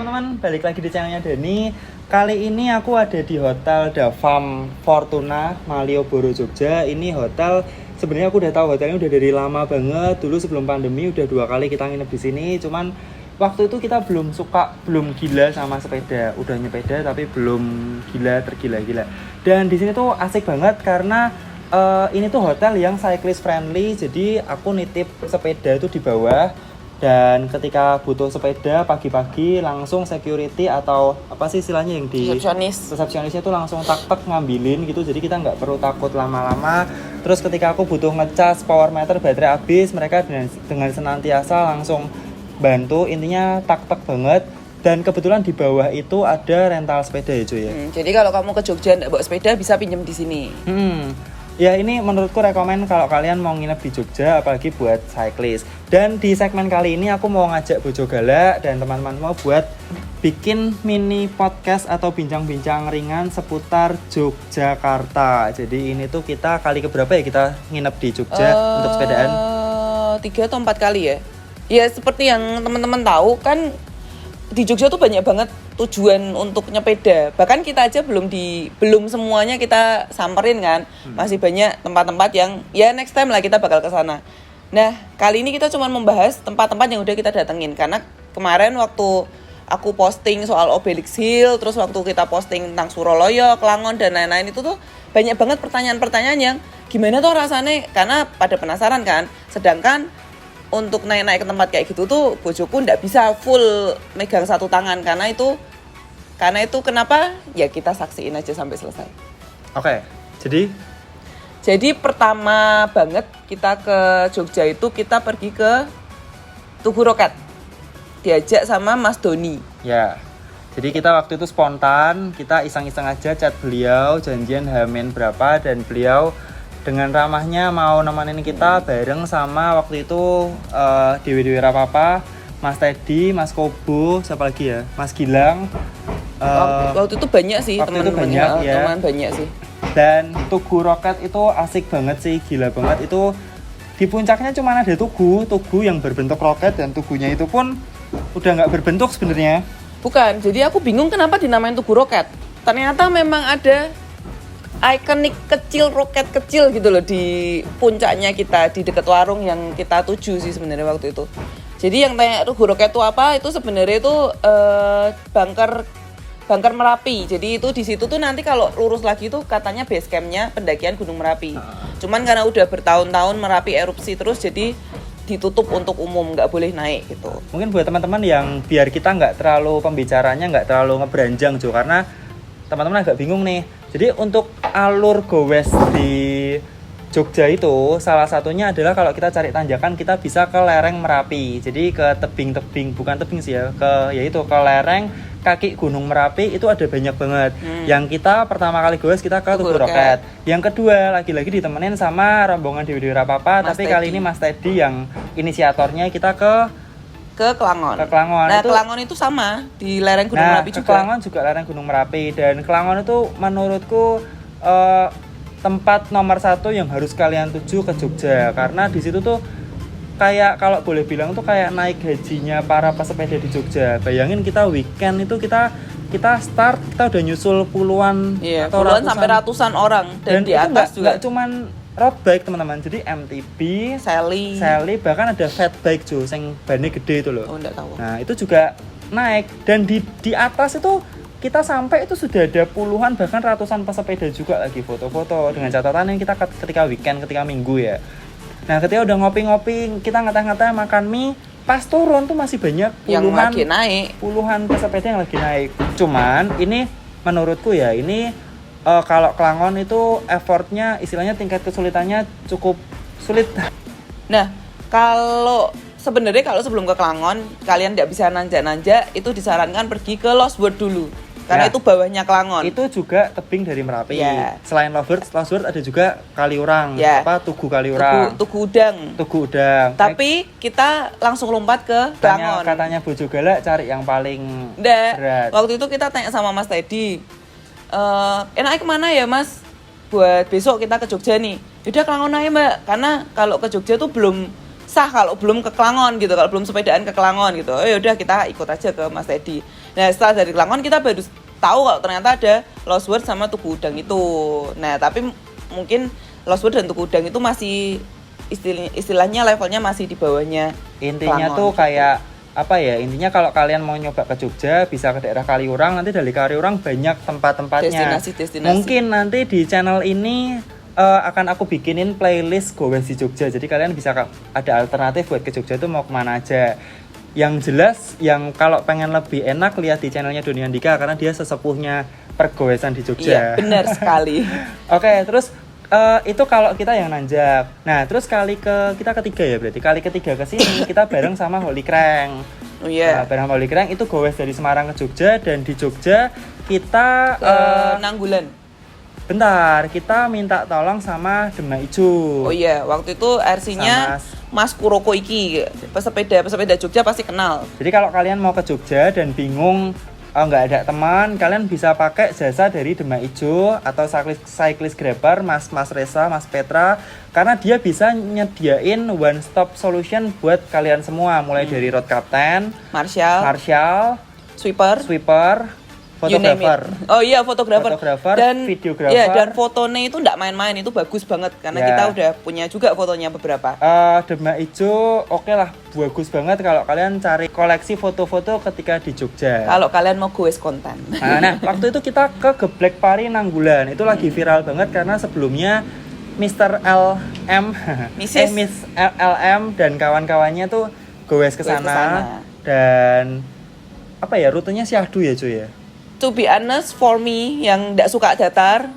teman-teman, balik lagi di channelnya Dani. Kali ini aku ada di Hotel The Farm Fortuna, Malioboro, Jogja. Ini hotel, sebenarnya aku udah tahu hotelnya udah dari lama banget. Dulu sebelum pandemi udah 2 kali kita nginep di sini. Cuman waktu itu kita belum gila sama sepeda. Udah nyepeda tapi belum tergila-gila. Dan di sini tuh asik banget karena ini tuh hotel yang cyclist friendly. Jadi aku nitip sepeda itu di bawah. Dan ketika butuh sepeda pagi-pagi langsung security atau apa sih istilahnya yang di resepsionisnya tuh langsung tak ngambilin gitu. Jadi kita nggak perlu takut lama-lama. Terus ketika aku butuh ngecas power meter baterai habis, mereka dengan senantiasa langsung bantu. Intinya tak banget. Dan kebetulan di bawah itu ada rental sepeda ya cuy ya. Jadi kalau kamu ke Jogja nggak bawa sepeda bisa pinjam di sini. Ya ini menurutku rekomen kalau kalian mau nginep di Jogja apalagi buat cyclist. Dan di segmen kali ini aku mau ngajak Bojo Galak dan teman-teman mau buat bikin mini podcast atau bincang-bincang ringan seputar Yogyakarta. Jadi ini tuh kita kali keberapa ya kita nginep di Jogja untuk sepedaan? 3 atau 4 kali ya. Ya seperti yang teman-teman tahu kan di Jogja tuh banyak banget tujuan untuk nyepeda. Bahkan kita aja belum semuanya kita samperin kan. Masih banyak tempat-tempat yang ya next time lah kita bakal ke sana. Nah, kali ini kita cuma membahas tempat-tempat yang udah kita datengin karena kemarin waktu aku posting soal Obelix Hill, terus waktu kita posting tentang Suroloyo, Kelangon dan lain-lain itu tuh banyak banget pertanyaan-pertanyaan yang gimana tuh rasanya karena pada penasaran kan. Sedangkan untuk naik-naik ke tempat kayak gitu tuh bojoku nggak bisa full megang satu tangan karena itu kenapa ya kita saksiin aja sampai selesai. Oke, jadi pertama banget kita ke Jogja itu kita pergi ke Tugu Roket diajak sama Mas Doni ya. Jadi kita waktu itu spontan, kita iseng-iseng aja chat beliau, janjian H-min berapa dan beliau dengan ramahnya mau nemenin kita bareng sama waktu itu Dewi Rapapa, Mas Teddy, Mas Kobo, siapa lagi ya? Mas Gilang. Waktu itu banyak sih teman-teman banyak sih. Dan Tugu Roket itu asik banget sih, gila banget. Itu di puncaknya cuma ada tugu yang berbentuk roket dan tugunya itu pun udah nggak berbentuk sebenarnya. Bukan, jadi aku bingung kenapa dinamain Tugu Roket. Ternyata memang ada ikonik kecil, roket kecil gitu loh di puncaknya kita, di dekat warung yang kita tuju sih sebenarnya waktu itu. Jadi yang tanya Tugu Roket itu apa, itu sebenarnya itu bunker Merapi. Jadi itu di situ tuh nanti kalau lurus lagi tuh katanya base campnya pendakian Gunung Merapi. Cuman karena udah bertahun-tahun Merapi erupsi terus jadi ditutup untuk umum, nggak boleh naik gitu. Mungkin buat teman-teman yang biar kita nggak terlalu pembicaranya nggak terlalu ngeberanjang Jo, karena teman-teman agak bingung nih. Jadi untuk alur gowes di Jogja itu salah satunya adalah kalau kita cari tanjakan kita bisa ke lereng Merapi. Jadi ke tebing-tebing, bukan tebing sih ya, ke lereng kaki Gunung Merapi itu ada banyak banget. Yang kita pertama kali gowes kita ke Tugu Roket. Yang kedua lagi-lagi ditemenin sama rombongan Dewi Rapapa, tapi Teddy. Kali ini Mas Teddy yang inisiatornya kita ke Kelangon. Nah, Kelangon itu sama di lereng Gunung Merapi juga. Kelangon juga lereng Gunung Merapi dan Kelangon itu menurutku tempat nomor 1 yang harus kalian tuju ke Jogja karena di situ tuh kayak kalau boleh bilang tuh kayak naik gajinya para pesepeda di Jogja. Bayangin kita weekend itu kita start kita udah nyusul puluhan atau puluhan sampai ratusan orang dan di atas juga. Nggak cuman road bike teman-teman, jadi MTB, Sally, bahkan ada fat bike Jo, yang bannya gede itu loh. Oh, enggak tahu. Nah itu juga naik dan di atas itu kita sampai itu sudah ada puluhan bahkan ratusan pesepeda juga lagi foto-foto dengan catatan yang kita ketika weekend, ketika minggu ya. Nah ketika udah ngopi-ngopi, kita ngeteh-ngeteh makan mie, pas turun tuh masih banyak puluhan pesepeda yang lagi naik. Cuman ini menurutku ya ini kalau Kelangon itu effortnya istilahnya tingkat kesulitannya cukup sulit. Nah kalau sebelum ke Kelangon kalian tidak bisa nanjak-nanjak itu disarankan pergi ke Lost World dulu karena itu bawahnya Kelangon. Itu juga tebing dari Merapi. Selain Lost World ada juga Kaliurang, Tugu Kaliurang, Tugu Udang. Tapi kita langsung lompat ke Kelangon. Katanya Bojo Galak cari yang paling berat. Waktu itu kita tanya sama Mas Teddy, enaknya kemana ya Mas? Buat besok kita ke Jogja nih. Yaudah Kelangon aja Mbak, karena kalau ke Jogja tuh belum sah kalau belum ke Kelangon gitu, kalau belum sepedaan ke Kelangon gitu. Oh ya udah kita ikut aja ke Mas Teddy. Nah setelah dari Kelangon kita baru tahu kalau ternyata ada Lost World sama Tugu Udang itu. Nah tapi mungkin Lost World dan Tugu Udang itu masih istilahnya levelnya masih di bawahnya. Intinya Kelangon, tuh gitu. kayak apa ya, intinya kalau kalian mau nyoba ke Jogja bisa ke daerah Kaliurang, nanti dari Kaliurang banyak tempat-tempatnya. Destinasi. Mungkin nanti di channel ini akan aku bikinin playlist Gowes di Jogja, jadi kalian bisa ada alternatif buat ke Jogja itu mau kemana aja. Yang jelas yang kalau pengen lebih enak lihat di channelnya Doni Andika karena dia sesepuhnya pergowesan di Jogja. Iya benar sekali. Oke, terus itu kalau kita yang nanjak. Nah, terus kita ketiga ya berarti. Kali ketiga ke sini kita bareng sama Holy Crank. Oh iya. Nah, bareng sama Holy Crank itu gowes dari Semarang ke Jogja, dan di Jogja kita Nanggulan. bentar, kita minta tolong sama Demak Ijo. Oh iya, waktu itu RC-nya Mas Kuroko iki, pesepeda Jogja pasti kenal. Jadi kalau kalian mau ke Jogja dan bingung nggak ada teman, kalian bisa pakai jasa dari Demak Ijo atau cyclist grabber Mas Reza, Mas Petra, karena dia bisa nyediain one stop solution buat kalian semua, mulai dari road captain, Marshall, sweeper, fotografer. Oh iya, fotografer dan videografer. Iya, dan fotonya itu enggak main-main, itu bagus banget karena kita udah punya juga fotonya beberapa. Demak Ijo oke lah, bagus banget kalau kalian cari koleksi foto-foto ketika di Jogja. Kalau kalian mau gowes konten. Nah, waktu itu kita ke Geblek Pari Nanggulan. Itu lagi viral banget karena sebelumnya Mr. LM, Miss LM dan kawan-kawannya tuh gowes ke sana. Dan apa ya, rutenya syahdu ya cuy ya. To be honest, for me yang nggak suka datar,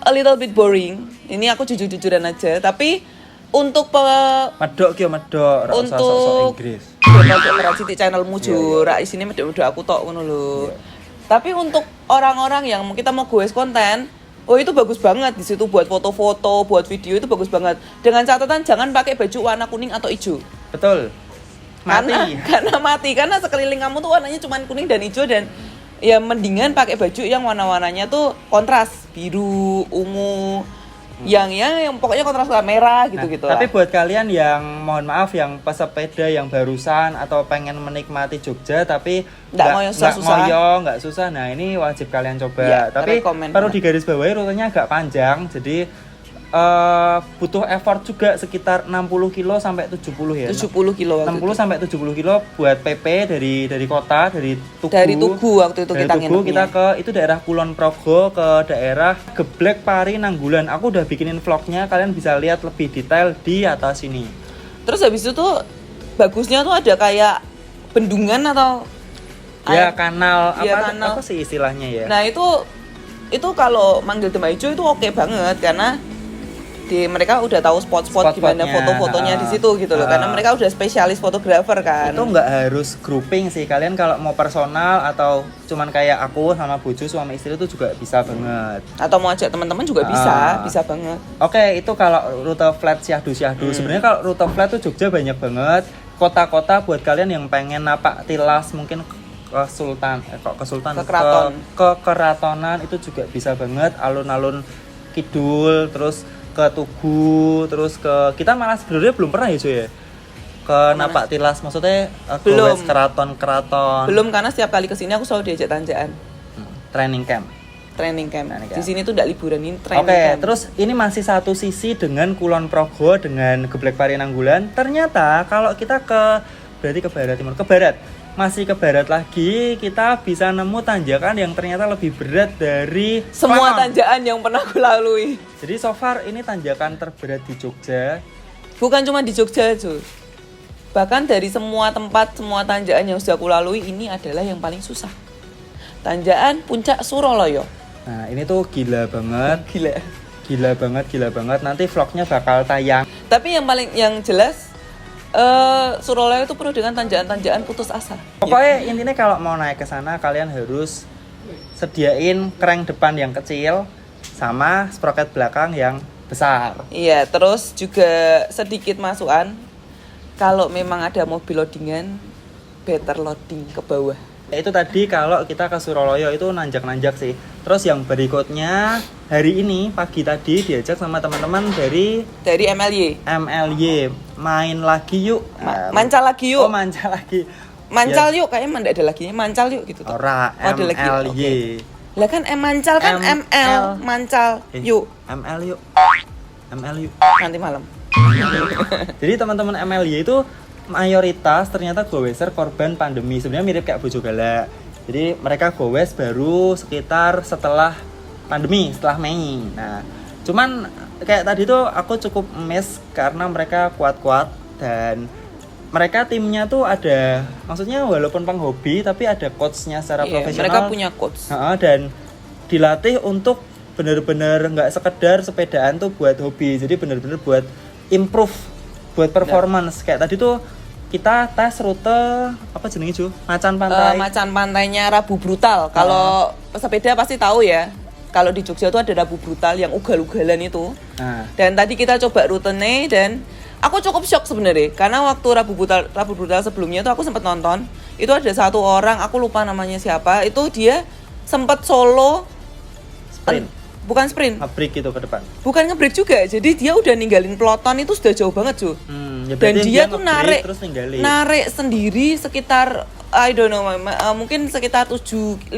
a little bit boring. Ini aku jujur-jujuran aja. Tapi untuk medok untuk Inggris. Medok channel mujur, di sini medok aku tok ngono lho. Tapi untuk orang-orang yang kita mau gowes konten, oh itu bagus banget di situ buat foto-foto, buat video itu bagus banget. Dengan catatan jangan pakai baju warna kuning atau hijau. Betul. Karena sekeliling kamu tuh warnanya cuma kuning dan hijau, dan ya mendingan pakai baju yang warna-warnanya tuh kontras, biru, ungu, yang pokoknya kontras merah gitu-gitu. Tapi buat kalian yang mohon maaf yang pesepeda yang barusan atau pengen menikmati Jogja tapi nggak susah, nah ini wajib kalian coba. Ya, tapi perlu digarisbawahi rutenya agak panjang, jadi butuh effort juga sekitar 60 kilo sampai 70 ya. 70 kilo 60 sampai 70 kilo buat PP dari kota, dari Tugu waktu itu kita ke itu daerah Kulon Progo, ke daerah Geblek Pari Nanggulan. Aku udah bikinin vlognya, kalian bisa lihat lebih detail di atas ini. Terus habis itu tuh bagusnya tuh ada kayak bendungan atau kanal apa sih istilahnya ya. Nah, itu kalau manggil Demak Ijo itu oke banget karena mereka udah tahu spot-spot gimana foto-fotonya di situ gitu loh, karena mereka udah spesialis fotografer kan. Itu nggak harus grouping sih, kalian kalau mau personal atau cuman kayak aku sama Bojo suami istri itu juga bisa banget. Atau mau ajak teman-teman juga bisa banget. Oke, itu kalau rute flat syahdu. Sebenarnya kalau rute flat tuh Jogja banyak banget. Kota-kota buat kalian yang pengen napak tilas mungkin ke Keratonan itu juga bisa banget, alun-alun kidul, terus ke Tugu, terus kita malah sebenarnya belum pernah ya cuy ya ke napak tilas, maksudnya gowes keraton. Belum, karena setiap kali kesini aku selalu diajak tanjakan. Training camp. Di sini tuh enggak liburan, ini training camp. Oke, terus ini masih satu sisi dengan Kulon Progo dengan Geblek Pari Nanggulan. Ternyata kalau kita berarti ke barat, masih ke barat lagi, kita bisa nemu tanjakan yang ternyata lebih berat dari semua tanjakan yang pernah aku lalui. Jadi so far ini tanjakan terberat di Jogja. Bukan cuma di Jogja, cuy. Bahkan dari semua tempat, semua tanjakan yang sudah aku lalui, ini adalah yang paling susah. Tanjakan Puncak Suroloyo. Nah, ini tuh gila banget. Gila banget. Nanti vlognya bakal tayang. Tapi yang jelas Suroloyo itu penuh dengan tanjakan-tanjakan putus asa. Pokoknya intinya kalau mau naik ke sana kalian harus sediain crank depan yang kecil sama sprocket belakang yang besar. Iya, terus juga sedikit masukan, kalau memang ada mobil loadingan, better loading ke bawah. Itu tadi kalau kita ke Suralaya itu nanjak-nanjak sih. Terus yang berikutnya hari ini pagi tadi diajak sama teman-teman dari MLY main lagi yuk. Mancal lagi yuk. Oh, mancal lagi. Mancal yuk, kayaknya mana ada lagi. Mancal yuk gitu. Ora, ada lagi. MLY. Okay. Lah kan mancal kan ML, mancal yuk. ML yuk. ML yuk. Nanti malam. Jadi teman-teman MLY itu mayoritas ternyata goweser korban pandemi. Sebenarnya mirip kayak Bojogala. Jadi mereka gowes baru sekitar setelah pandemi, setelah Mei. Nah, cuman kayak tadi tuh aku cukup emes karena mereka kuat-kuat dan mereka timnya tuh ada, maksudnya walaupun penghobi tapi ada coachnya secara profesional. Mereka punya coach. Dan dilatih untuk bener-bener nggak sekedar sepedaan tuh buat hobi. Jadi bener-bener buat improve, buat performance. Kayak tadi tuh kita tes rute apa jenenge Ju? Macan Pantai. Macan Pantainya Rabu Brutal. Kalau pesepeda pasti tahu ya. Kalau di Jogja tuh ada Rabu Brutal yang ugal-ugalan itu. Dan tadi kita coba rutenya dan aku cukup shock sebenarnya karena waktu Rabu Brutal sebelumnya tuh aku sempat nonton. Itu ada satu orang, aku lupa namanya siapa. Itu dia sempat solo sprint. Bukan sprint. Nge-break gitu ke depan. Bukan nge-break juga. Jadi dia udah ninggalin peloton itu sudah jauh banget, Ju. Dan dia tuh narik sendiri sekitar I don't know, mungkin sekitar 5-7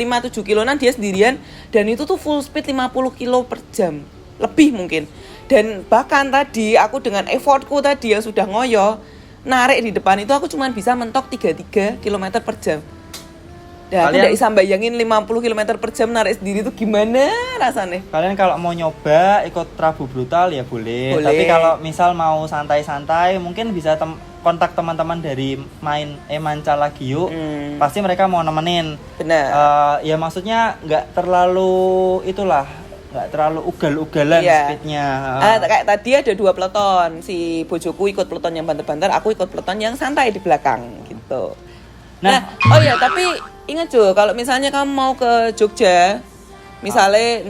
kiloan dia sendirian dan itu tuh full speed 50 kilo per jam. Lebih mungkin. Dan bahkan tadi aku dengan effortku tadi yang sudah ngoyo narik di depan itu aku cuma bisa mentok 33 km per jam. Dan aku tidak bisa bayangin 50 km per jam narik sendiri itu gimana rasanya. Kalian kalau mau nyoba ikut Rabu Brutal ya boleh. Tapi kalau misal mau santai-santai mungkin bisa kontak teman-teman dari Mancal lagi yuk. Pasti mereka mau nemenin. Benar. Ya maksudnya nggak terlalu ugal-ugalan speednya. Kayak tadi ada 2 peloton. Si bojoku ikut peloton yang banter-banter, aku ikut peloton yang santai di belakang gitu. Nah, oh ya, tapi ingat Jo, kalau misalnya kamu mau ke Jogja, misalnya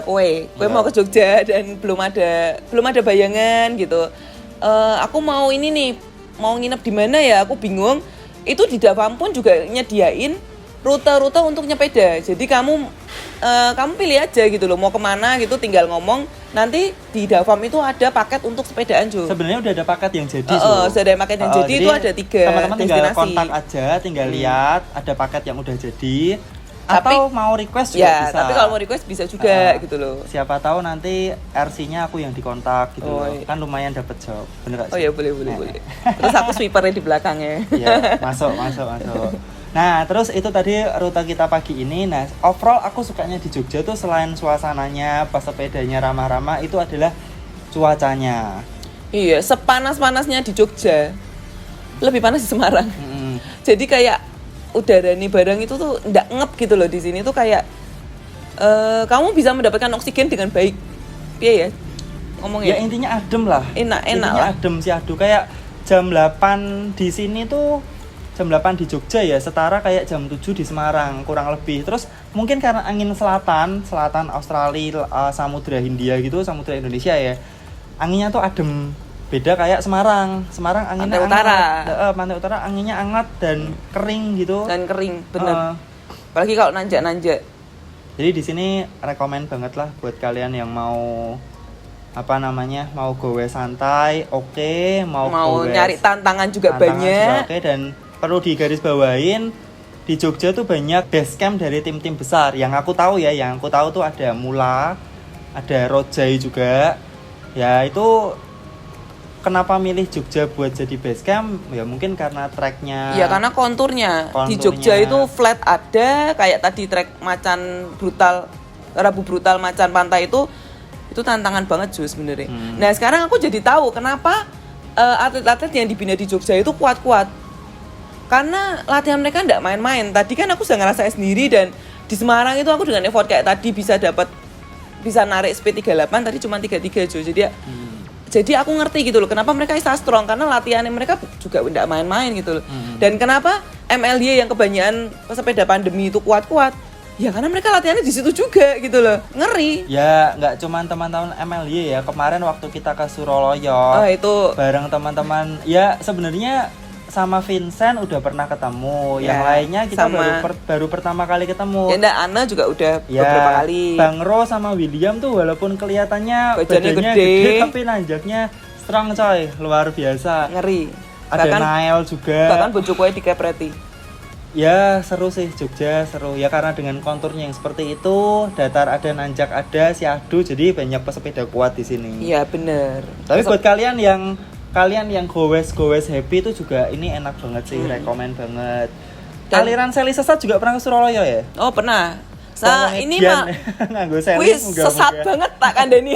kowe mau ke Jogja dan belum ada bayangan gitu. Aku mau ini nih, mau nginep di mana ya? Aku bingung. Itu di Davam pun juga nyediain rute-rute untuk nyepeda. Jadi kamu pilih aja gitu loh, mau kemana gitu, tinggal ngomong. Nanti di Davam itu ada paket untuk sepedaan Jo. Sebenarnya udah ada paket yang jadi. Sudah ada paket yang jadi itu ada 3 teman-teman tinggal destinasi. Kontak aja, tinggal lihat ada paket yang udah jadi. Atau mau request juga bisa. Tapi kalau mau request bisa juga gitu loh. Siapa tahu nanti RC-nya aku yang dikontak gitu loh. Kan lumayan dapat job. Bener gak sih? Oh ya boleh. Terus aku sweepernya di belakangnya. Iya, masuk. Nah, terus itu tadi rute kita pagi ini. Nah, overall aku sukanya di Jogja tuh selain suasananya, pas sepedanya ramah-ramah, itu adalah cuacanya. Iya, sepanas-panasnya di Jogja, lebih panas di Semarang. Jadi kayak udara nih barang itu tuh nggak ngep gitu loh di sini tuh kayak kamu bisa mendapatkan oksigen dengan baik. Iya ya, ngomongnya. Ya intinya adem lah. Enak lah. Adem sih aduh kayak jam 8 di sini tuh. Jam 8 di Jogja ya setara kayak jam 7 di Semarang kurang lebih. Terus mungkin karena angin selatan Australia, Samudra Hindia gitu, Samudra Indonesia ya. Anginnya tuh adem. Beda kayak Semarang anginnya Pantai Utara anginnya hangat dan kering gitu. Bener. Apalagi kalau nanjak-nanjak. Jadi di sini rekomen banget lah buat kalian yang mau mau gowe santai, mau nyari tantangan juga banyak. Dan perlu digarisbawahin di Jogja tuh banyak base camp dari tim-tim besar. Yang aku tahu tuh ada Mula, ada Rojai juga. Ya itu kenapa milih Jogja buat jadi base camp? Ya mungkin karena treknya. Ya karena konturnya. Di Jogja itu flat ada, kayak tadi trek Rabu Brutal Macan Pantai itu tantangan banget Jo sebenarnya. Nah sekarang aku jadi tahu kenapa atlet-atlet yang dibina di Jogja itu kuat-kuat. Karena latihan mereka nggak main-main. Tadi kan aku sudah ngerasain sendiri dan di Semarang itu aku dengan effort kayak tadi bisa narik speed 38 tadi cuma 33 Jo. Jadi aku ngerti gitu loh kenapa mereka bisa strong karena latihannya mereka juga nggak main-main gitu loh. Dan kenapa MLY yang kebanyakan pesepeda pandemi itu kuat-kuat? Ya karena mereka latihannya di situ juga gitu loh. Ngeri. Ya nggak cuma teman-teman MLY ya. Kemarin waktu kita ke Suralaya. Itu bareng teman-teman. Ya sebenarnya sama Vincent udah pernah ketemu, yang Ya, lainnya kita sama- baru pertama kali ketemu. Ya enggak, Ana juga udah Ya, beberapa kali. Bang Ro sama William tuh walaupun kelihatannya Badannya badannya gede. gede tapi nanjaknya strong coy, luar biasa. Ngeri. Ada Nael juga. Bahkan bojoku dikepreti. Ya seru sih Jogja, seru ya karena dengan konturnya yang seperti itu, datar ada, nanjak ada, siadu, jadi banyak pesepeda kuat di sini. Iya, bener. Tapi buat kalian yang gowes happy itu juga ini enak banget sih, rekomen banget. Dan- Aliran Seli Sesat juga pernah ke Surabaya ya? Oh, pernah. Nah, Ngomongin ini Dian, mah nganggo Seli wis moga-moga. sesat banget tak kandani.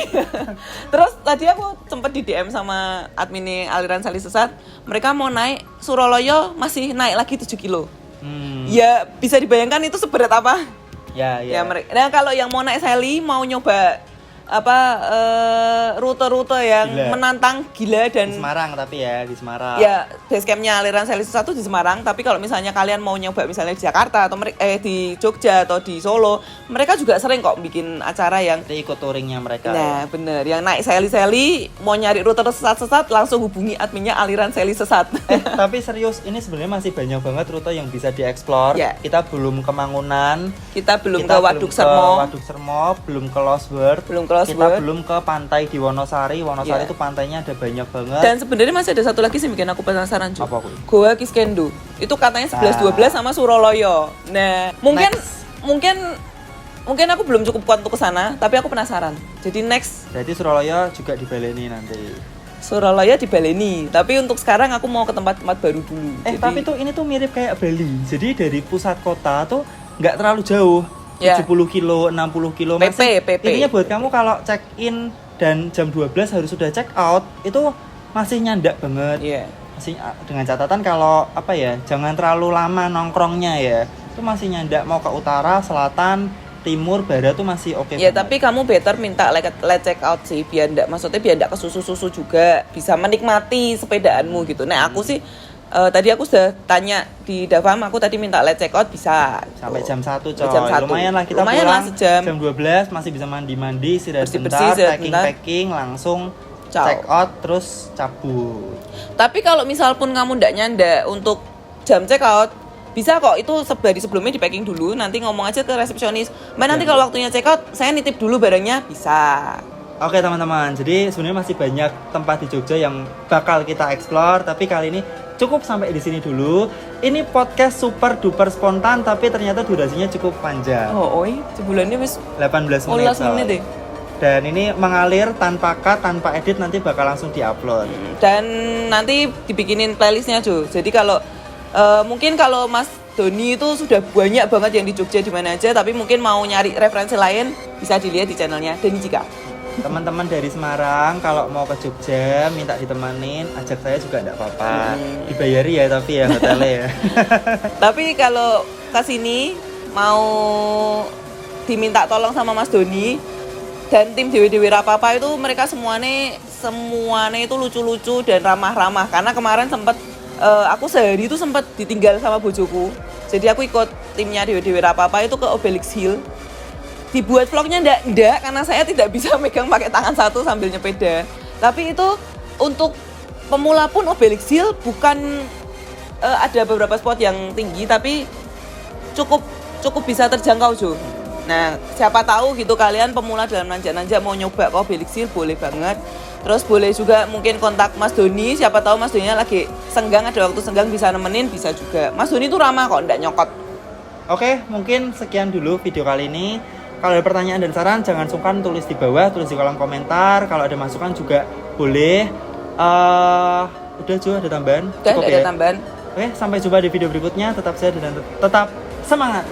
Terus tadi aku sempet di DM sama admin aliran Sali Sesat, mereka mau naik Suralaya masih naik lagi 7 kilo. Ya bisa dibayangkan itu seberat apa? Ya. Ya mereka. Nah, kalau yang mau naik Seli mau nyoba rute-rute yang Gila. menantang gila Di dan Semarang tapi ya, di Semarang. ya base campnya aliran Seli Sesat di Semarang, tapi kalau misalnya kalian mau nyoba misalnya di Jakarta atau di Jogja atau di Solo, mereka juga sering kok bikin acara yang Nanti ikut touringnya mereka. nah bener, yang naik Seli mau nyari rute sesat langsung hubungi adminnya aliran Seli Sesat. Tapi serius, ini sebenarnya masih banyak banget rute yang bisa dieksplor. Ya. Kita belum ke Mangunan, Kita belum kita ke Waduk Sermo, Waduk Sermo, belum ke Losworth, belum ke kita Losworth. belum ke pantai di Wonosari. Wonosari Ya. itu pantainya ada banyak banget. Dan sebenarnya masih ada satu lagi sih yang bikin aku penasaran juga. Apa, Kuy? Goa Kiskendo. Itu katanya 11-12 sama Suralaya. Nah, mungkin aku belum cukup kuat untuk ke sana, tapi aku penasaran. Jadi next Berarti Surabaya juga dibaleni nanti. Suralaya dibaleni, tapi untuk sekarang aku mau ke tempat-tempat baru dulu. Jadi- Tapi tuh ini tuh mirip kayak Bali. Jadi dari pusat kota tuh nggak terlalu jauh. Ya. 70 kilo, 60 kilo. PP. Intinya buat kamu kalau check in dan jam 12 harus sudah check out, itu masih nyandak banget. Iya. Masih dengan catatan kalau apa ya, jangan terlalu lama nongkrongnya ya. Itu masih nyandak mau ke utara, selatan, timur, barat tuh masih oke. Ya banget. tapi kamu better minta let check out sih biar ndak kesusu-susu juga, bisa menikmati sepedaanmu gitu. Nah aku sih tadi aku sudah tanya di Davam, aku tadi minta let check out bisa sampai gitu. jam 1 coy. Jam 1. Lumayan lah kita Lumayan pulang lah sejam. jam 12 masih bisa mandi-mandi, istirahat Bersih-bersih, sebentar, istirahat packing langsung Ciao. check out terus cabut. Tapi kalau misal pun kamu ndak nyanda untuk jam check out, bisa kok itu dari sebelumnya di packing dulu, nanti ngomong aja ke resepsionis, Mbak nanti kalau waktunya check out saya nitip dulu barangnya, bisa. Oke teman-teman, jadi sebenarnya masih banyak tempat di Jogja yang bakal kita explore, tapi kali ini cukup sampai di sini dulu. Ini podcast super duper spontan, tapi ternyata durasinya cukup panjang. Oh, sebulannya wis 18 menit. 18 menit deh. Dan ini mengalir tanpa cut, tanpa edit, nanti bakal langsung diupload. Dan nanti dibikinin playlistnya Jo. Jadi kalau mungkin kalau Mas Doni itu sudah banyak banget yang di Jogja di mana aja, tapi mungkin mau nyari referensi lain bisa dilihat di channelnya Doni Jika. Teman-teman dari Semarang kalau mau ke Jogja minta ditemanin, ajak saya juga enggak apa-apa. Dibayari ya tapi ya hotelnya ya. Tapi kalau ke sini mau diminta tolong sama Mas Doni dan tim Dewi Rapapa itu, mereka semuanya itu lucu-lucu dan ramah-ramah. Karena kemarin sempat aku sehari itu sempat ditinggal sama bojoku. Jadi aku ikut timnya Dewi Rapapa itu ke Obelix Hill. Dibuat vlognya enggak karena saya tidak bisa megang pakai tangan satu sambil nyepeda. Tapi itu untuk pemula pun Obelix Hill bukan ada beberapa spot yang tinggi tapi cukup bisa terjangkau Jo. Nah, siapa tahu gitu kalian pemula dalam nanjak-nanjak mau nyoba ke Obelix Hill, boleh banget. Terus boleh juga mungkin kontak Mas Doni, siapa tahu Mas Doni lagi senggang, ada waktu senggang bisa nemenin, bisa juga. Mas Doni tuh ramah kok, enggak nyokot. Oke, mungkin sekian dulu video kali ini. Kalau ada pertanyaan dan saran, jangan sungkan tulis di bawah, tulis di kolom komentar. Kalau ada masukan juga boleh. Udah Jo, ada tambahan? Udah, Cukup ada ya? tambahan. Oke, sampai jumpa di video berikutnya. Tetap sehat dan tetap semangat.